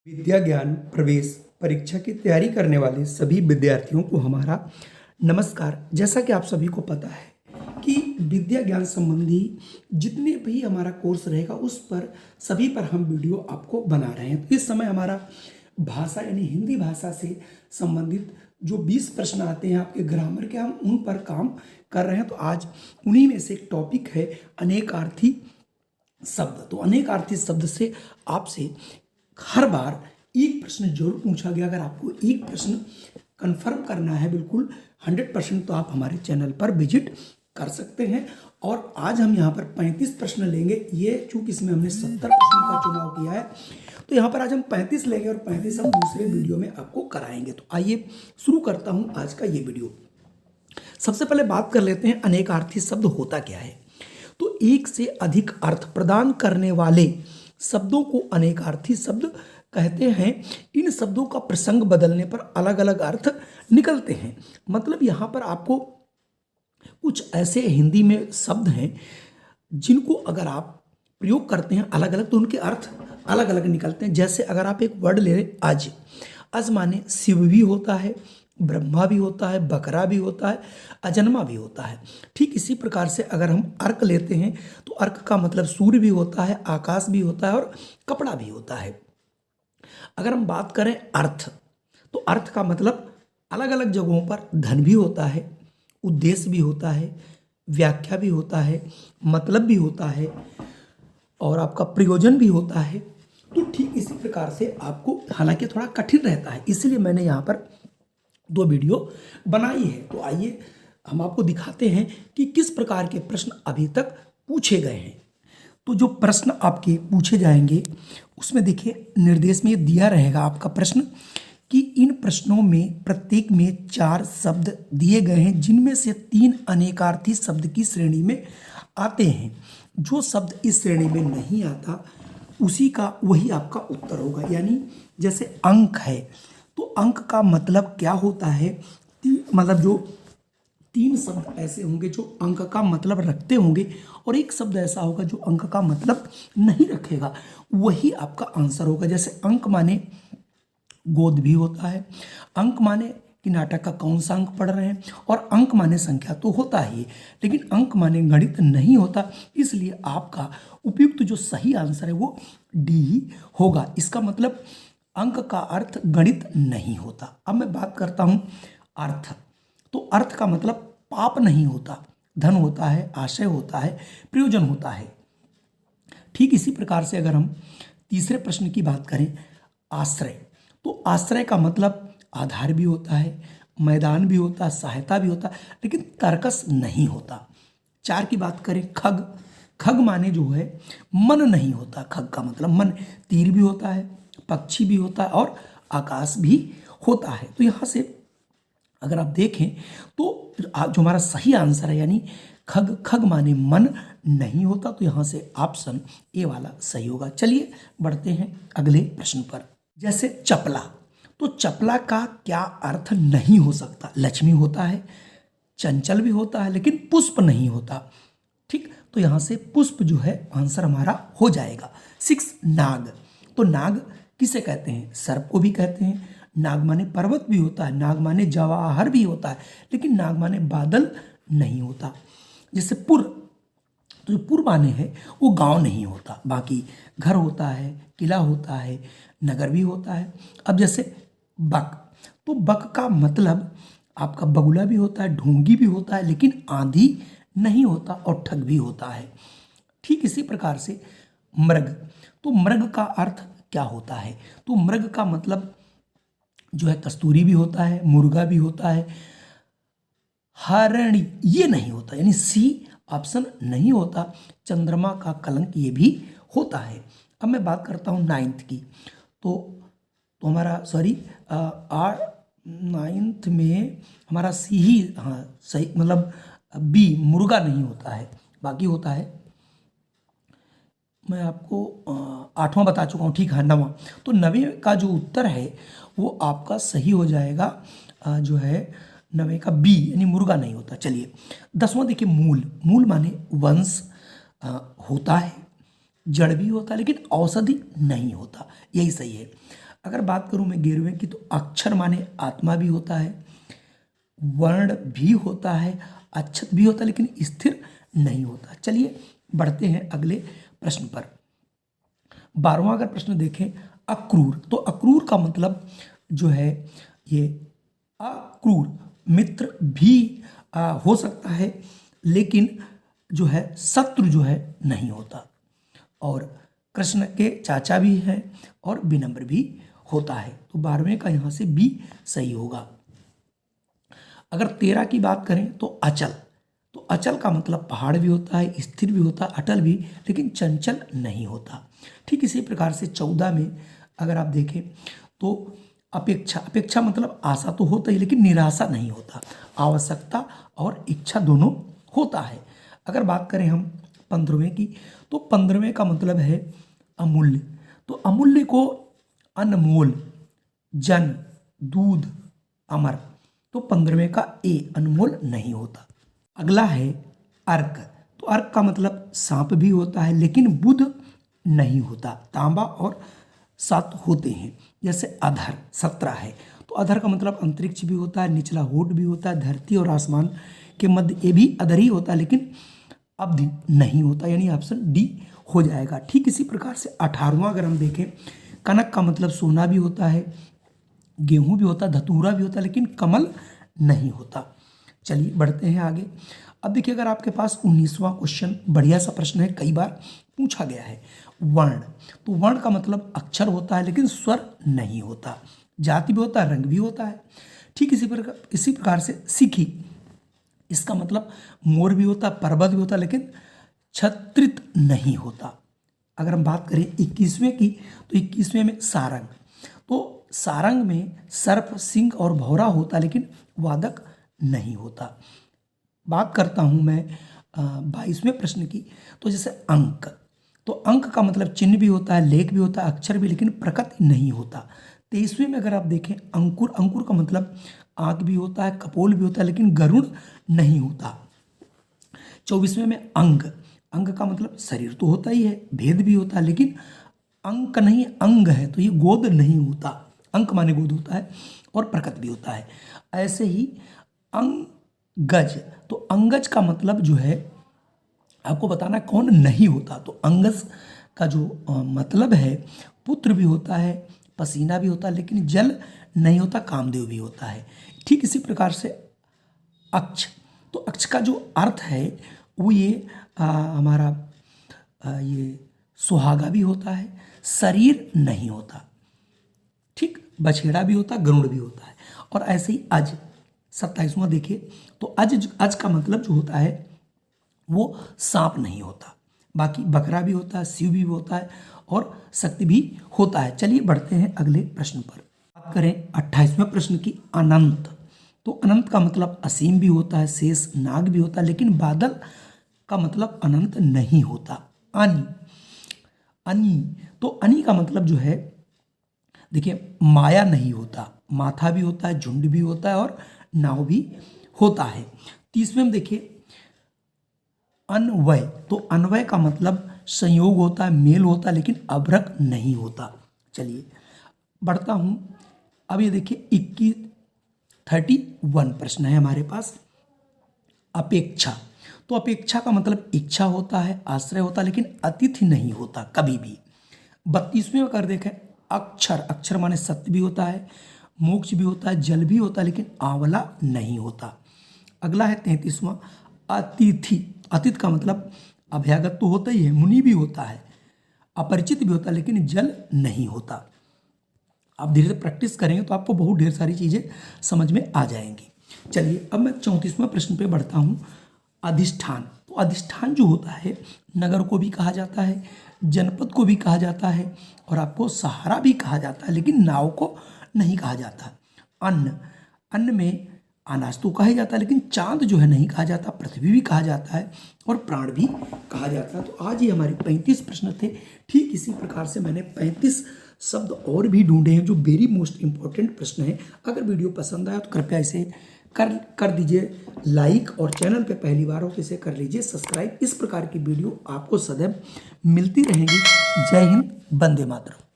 विद्या ज्ञान प्रवेश परीक्षा की तैयारी करने वाले सभी विद्यार्थियों को हमारा नमस्कार। जैसा कि आप सभी को पता है कि विद्या ज्ञान संबंधी जितने भी हमारा कोर्स रहेगा उस पर सभी पर हम वीडियो आपको बना रहे हैं। तो इस समय हमारा भाषा यानी हिंदी भाषा से संबंधित जो 20 प्रश्न आते हैं आपके ग्रामर के, हम उन पर काम कर रहे हैं। तो आज उन्हीं में से एक टॉपिक है अनेकार्थी शब्द। तो अनेकार्थी शब्द से आपसे हर बार एक प्रश्न जरूर पूछा गया। अगर आपको एक प्रश्न कंफर्म करना है बिल्कुल 100%, तो आप हमारे चैनल पर विजिट कर सकते हैं। और आज हम यहाँ पर 35 प्रश्न लेंगे। ये चूंकि इसमें हमने 70 प्रश्नों का चुनाव किया है, तो यहाँ पर आज हम 35 लेंगे और 35 हम दूसरे वीडियो में आपको कराएंगे। तो आइए शुरू करता हूँ आज का ये वीडियो। सबसे पहले बात कर लेते हैं अनेकार्थी शब्द होता क्या है। तो एक से अधिक अर्थ प्रदान करने वाले शब्दों को अनेकार्थी शब्द कहते हैं। इन शब्दों का प्रसंग बदलने पर अलग अलग अर्थ निकलते हैं। मतलब यहाँ पर आपको कुछ ऐसे हिंदी में शब्द हैं जिनको अगर आप प्रयोग करते हैं अलग अलग, तो उनके अर्थ अलग अलग निकलते हैं। जैसे अगर आप एक वर्ड ले लें अज, अज माने शिव भी होता है, ब्रह्मा भी होता है, बकरा भी होता है, अजन्मा भी होता है। ठीक इसी प्रकार से अगर हम अर्क लेते हैं तो अर्क का मतलब सूर्य भी होता है, आकाश भी होता है और कपड़ा भी होता है। अगर हम बात करें अर्थ, तो अर्थ का मतलब अलग अलग जगहों पर धन भी होता है, उद्देश्य भी होता है, व्याख्या भी होता है, मतलब भी होता है और आपका प्रयोजन भी होता है। तो ठीक इसी प्रकार से आपको, हालांकि थोड़ा कठिन रहता है, इसलिए मैंने यहाँ पर 2 वीडियो बनाई है। तो आइए हम आपको दिखाते हैं कि किस प्रकार के प्रश्न अभी तक पूछे गए हैं। तो जो प्रश्न आपके पूछे जाएंगे उसमें देखिए निर्देश में ये दिया रहेगा आपका प्रश्न कि इन प्रश्नों में प्रत्येक में 4 शब्द दिए गए हैं, जिनमें से 3 अनेकार्थी शब्द की श्रेणी में आते हैं। जो शब्द इस श्रेणी में नहीं आता उसी का वही आपका उत्तर होगा। यानी जैसे अंक है, तो अंक का मतलब क्या होता है, मतलब जो 3 शब्द ऐसे होंगे जो अंक का मतलब रखते होंगे और एक शब्द ऐसा होगा जो अंक का मतलब नहीं रखेगा, वही आपका आंसर होगा। जैसे अंक माने गोद भी होता है, अंक माने कि नाटक का कौन सा अंक पढ़ रहे हैं, और अंक माने संख्या तो होता ही, लेकिन अंक माने गणित नहीं होता। इसलिए आपका उपयुक्त जो सही आंसर है वो डी ही होगा। इसका मतलब अंक का अर्थ गणित नहीं होता। अब मैं बात करता हूं अर्थ। तो अर्थ का मतलब पाप नहीं होता, धन होता है, आशय होता है, प्रयोजन होता है। ठीक इसी प्रकार से अगर हम तीसरे प्रश्न की बात करें आश्रय, तो आश्रय का मतलब आधार भी होता है, मैदान भी होता है, सहायता भी होता है, लेकिन तर्कस नहीं होता। 4 की बात करें खग, खग माने जो है मन नहीं होता। खग का मतलब मन, तीर भी होता है, पक्षी भी होता है और आकाश भी होता है। तो यहाँ से अगर आप देखें तो जो हमारा सही आंसर है यानी खग, खग माने मन नहीं होता, तो यहाँ से ऑप्शन ए वाला सही होगा। चलिए बढ़ते हैं अगले प्रश्न पर। जैसे चपला, तो चपला का क्या अर्थ नहीं हो सकता। लक्ष्मी होता है, चंचल भी होता है, लेकिन पुष्प नहीं होता। ठीक, तो यहाँ से पुष्प जो है आंसर हमारा हो जाएगा। 6 नाग, तो नाग किसे कहते हैं, सर्प को भी कहते हैं। नाग माने पर्वत भी होता है, नाग माने जवाहर भी होता है, लेकिन नाग माने बादल नहीं होता। जैसे पुर, तो जो पुर माने है वो गांव नहीं होता, बाकी घर होता है, किला होता है, नगर भी होता है। अब जैसे बक, तो बक का मतलब आपका बगुला भी होता है, ढोंगी भी होता है, लेकिन आंधी नहीं होता और ठग भी होता है। ठीक इसी प्रकार से मृग, तो मृग का अर्थ क्या होता है, तो मृग का मतलब जो है कस्तूरी भी होता है, मुर्गा भी होता है, हरणी ये नहीं होता, यानी सी ऑप्शन नहीं होता। चंद्रमा का कलंक ये भी होता है। अब मैं बात करता हूँ 9th की। तो हमारा सॉरी 9th में हमारा सी ही, हाँ सही, मतलब बी मुर्गा नहीं होता है, बाकी होता है। मैं आपको 8वां बता चुका हूँ, ठीक है 9वां। तो 9वें का जो उत्तर है वो आपका सही हो जाएगा, जो है 9वें का बी, यानी मुर्गा नहीं होता। चलिए 10वां देखिए मूल, मूल माने वंश होता है, जड़ भी होता है, लेकिन औषधि नहीं होता, यही सही है। अगर बात करूं मैं 11वें की, तो अक्षर माने आत्मा भी होता है, वर्ण भी होता है, अक्षत भी होता है, लेकिन स्थिर नहीं होता। चलिए बढ़ते हैं अगले प्रश्न पर। 12वां अगर प्रश्न देखें, अक्रूर, तो अक्रूर का मतलब जो है ये अक्रूर मित्र भी हो सकता है, लेकिन जो है शत्रु जो है नहीं होता। और कृष्ण के चाचा भी हैं और विनम्र भी होता है, तो 12वें का यहाँ से बी सही होगा। अगर 13 की बात करें तो अचल, तो अचल का मतलब पहाड़ भी होता है, स्थिर भी होता है, अटल भी, लेकिन चंचल नहीं होता। ठीक इसी प्रकार से 14 में अगर आप देखें तो अपेक्षा, अपेक्षा मतलब आशा तो होता ही लेकिन निराशा नहीं होता, आवश्यकता और इच्छा दोनों होता है। अगर बात करें हम 15वें की, तो 15वें का मतलब है अमूल्य, तो अमूल्य को अनमोल, जन, दूध, अमर, तो 15वें का ए अनमोल नहीं होता। अगला है अर्क, तो अर्क का मतलब सांप भी होता है लेकिन बुध नहीं होता, तांबा और सत होते हैं। जैसे अधर 17 है, तो अधर का मतलब अंतरिक्ष भी होता है, निचला होठ भी होता है, धरती और आसमान के मध्य ये भी अधर ही होता है, लेकिन अवधि नहीं होता, यानी ऑप्शन डी हो जाएगा। ठीक इसी प्रकार से 18वां अगर हम देखें, कनक का मतलब सोना भी होता है, गेहूं भी होता है, धतूरा भी होता है, लेकिन कमल नहीं होता। चलिए बढ़ते हैं आगे। अब देखिए, अगर आपके पास 19वां क्वेश्चन बढ़िया सा प्रश्न है, कई बार पूछा गया है, वर्ण, तो वर्ण का मतलब अक्षर होता है लेकिन स्वर नहीं होता, जाति भी होता है, रंग भी होता है। ठीक इसी प्रकार से सिखी, इसका मतलब मोर भी होता है, पर्वत भी होता है, लेकिन छत्रित नहीं होता। अगर हम बात करें 21वें की, तो 21वें में सारंग, तो सारंग में सर्प, सिंह और भौरा होता है लेकिन वादक नहीं होता। बात करता हूं मैं 22वें प्रश्न की, तो जैसे अंक, तो अंक का मतलब चिन्ह भी होता है, लेख भी होता है, अक्षर भी, लेकिन प्रकृति नहीं होता। 23वें में अगर आप देखें अंकुर, अंकुर का मतलब आंख भी होता है, कपोल भी होता है, लेकिन गरुड़ नहीं होता। 24वें में अंग, अंग का मतलब शरीर तो होता ही है, भेद भी होता है, लेकिन अंक नहीं अंग है, तो ये गोद नहीं होता, अंक माने गोद होता है और प्रकट भी होता है। ऐसे ही अंगज, तो अंगज का मतलब जो है आपको बताना कौन नहीं होता, तो अंगज का जो मतलब है पुत्र भी होता है, पसीना भी होता है, लेकिन जल नहीं होता, कामदेव भी होता है। ठीक इसी प्रकार से अक्ष, तो अक्ष का जो अर्थ है वो ये हमारा ये सुहागा भी होता है, शरीर नहीं होता। ठीक, बछेड़ा भी होता है, गरुड़ भी होता है। और ऐसे ही अज, 27वां देखिए, तो अज का मतलब जो होता है वो सांप नहीं होता, बाकी बकरा भी होता है, शिव भी होता है और शक्ति भी होता है। चलिए बढ़ते हैं अगले प्रश्न पर। बात करें 28वें प्रश्न की, अनंत, तो अनंत का मतलब असीम भी होता है, शेष नाग भी होता है, लेकिन बादल का मतलब अनंत नहीं होता। अनि, अनि, तो अनि का मतलब जो है देखिए माया नहीं होता, माथा भी होता है, झुंड भी होता है और नाव भी होता है। 30वें में देखिए अन्वय, तो अन्वय का मतलब संयोग होता है, मेल होता है, लेकिन अभ्रक नहीं होता। चलिए बढ़ता हूं। अब ये देखिए 31 प्रश्न है हमारे पास, अपेक्षा, तो अपेक्षा का मतलब इच्छा होता है, आश्रय होता है, लेकिन अतिथि नहीं होता कभी भी। 32वें कर देखें अक्षर, अक्षर माने सत्य भी होता है, मोक्ष भी होता है, जल भी होता है, लेकिन आंवला नहीं होता। अगला है 33वां अतिथि, अतिथि का मतलब अभ्यागत तो होता ही है, मुनि भी होता है, अपरिचित भी होता है, लेकिन जल नहीं होता। आप धीरे धीरे प्रैक्टिस करेंगे तो आपको बहुत ढेर सारी चीज़ें समझ में आ जाएंगी। चलिए अब मैं 34वें प्रश्न पे बढ़ता हूँ, अधिष्ठान, तो अधिष्ठान जो होता है नगर को भी कहा जाता है, जनपद को भी कहा जाता है और आपको सहारा भी कहा जाता है, लेकिन नाव को नहीं कहा जाता। अन्न, अन्न में अनाज तो कहा जाता है, लेकिन चांद जो है नहीं कहा जाता, पृथ्वी भी कहा जाता है और प्राण भी कहा जाता है। तो आज ये हमारे 35 प्रश्न थे। ठीक इसी प्रकार से मैंने 35 शब्द और भी ढूंढे हैं जो वेरी मोस्ट इंपॉर्टेंट प्रश्न हैं। अगर वीडियो पसंद आया तो कृपया इसे कर दीजिए लाइक, और चैनल पे पहली बार हो तो इसे कर लीजिए सब्सक्राइब। इस प्रकार की वीडियो आपको सदैव मिलती रहेंगी। जय हिंद, वंदे मातरम।